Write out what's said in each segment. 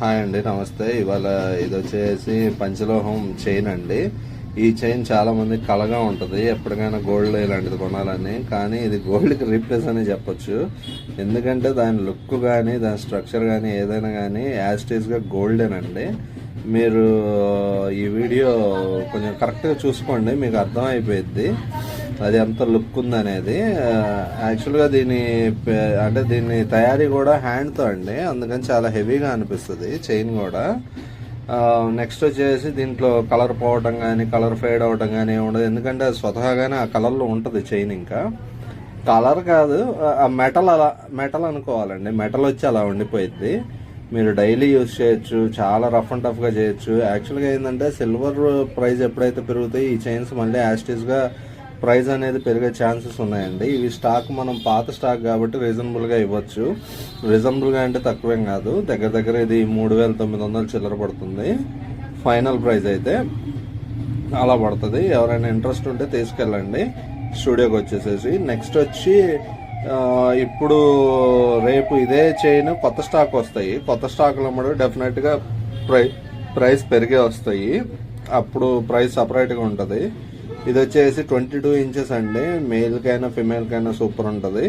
Hi అండి, నమస్తే. ఇవాళ ఇది వచ్చేసి పంచలోహం చైన్ అండి. ఈ చైన్ చాలా మంది కలగా ఉంటుంది, ఎప్పటికైనా గోల్డ్ ఇలాంటిది కొనాలని. కానీ ఇది గోల్డ్కి రీప్లేస్ అని చెప్పొచ్చు. ఎందుకంటే దాని లుక్ కానీ దాని స్ట్రక్చర్ కానీ ఏదైనా కానీ యాస్టీస్గా గోల్డేనండి. మీరు ఈ వీడియో కొంచెం కరెక్ట్గా చూసుకోండి, మీకు అర్థమైపోయింది అది ఎంత లుక్ ఉందనేది. యాక్చువల్గా దీని తయారీ కూడా హ్యాండ్తో అండి, అందుకని చాలా హెవీగా అనిపిస్తుంది చైన్ కూడా. నెక్స్ట్ వచ్చేసి దీంట్లో కలర్ పోవటం కానీ కలర్ ఫేడ్ అవటం కానీ ఉండదు, ఎందుకంటే అది స్వతహాగానే ఆ కలర్లో ఉంటుంది చైన్. ఇంకా కలర్ కాదు, ఆ మెటల్ అనుకోవాలండి. మెటల్ వచ్చి అలా ఉండిపోయింది. మీరు డైలీ యూజ్ చేయొచ్చు, చాలా రఫ్ అండ్ టఫ్గా చేయొచ్చు. యాక్చువల్గా ఏంటంటే సిల్వర్ ప్రైస్ ఎప్పుడైతే పెరుగుతాయి ఈ చైన్స్ మళ్ళీ యాస్టీస్గా ప్రైస్ అనేది పెరిగే ఛాన్సెస్ ఉన్నాయండి. ఇవి స్టాక్ మనం పాత స్టాక్ కాబట్టి రీజనబుల్గా ఇవ్వచ్చు. రీజనబుల్గా అంటే తక్కువేం కాదు, దగ్గర ఇది 3900 చిల్లర పడుతుంది ఫైనల్ ప్రైస్ అయితే. అలా పడుతుంది. ఎవరైనా ఇంట్రెస్ట్ ఉంటే తీసుకెళ్ళండి స్టూడియోకి వచ్చేసేసి. నెక్స్ట్ వచ్చి ఇప్పుడు రేపు ఇదే చైన్ కొత్త స్టాక్ వస్తాయి. కొత్త స్టాక్లో కూడా డెఫినెట్గా ప్రైస్ పెరిగే వస్తాయి, అప్పుడు ప్రైస్ సపరేట్గా ఉంటుంది. ఇది వచ్చేసి 22 ఇంచెస్ అండి. మేల్కైనా ఫిమేల్కైనా సూపర్ ఉంటుంది.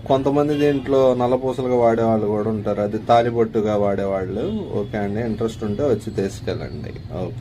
కొంతమంది దీంట్లో నల్లపూసలుగా వాడేవాళ్ళు కూడా ఉంటారు, అది తాలిబొట్టుగా వాడేవాళ్ళు. ఓకే అండి, ఇంట్రెస్ట్ ఉంటే వచ్చి తీసుకెళ్ళండి. ఓకే.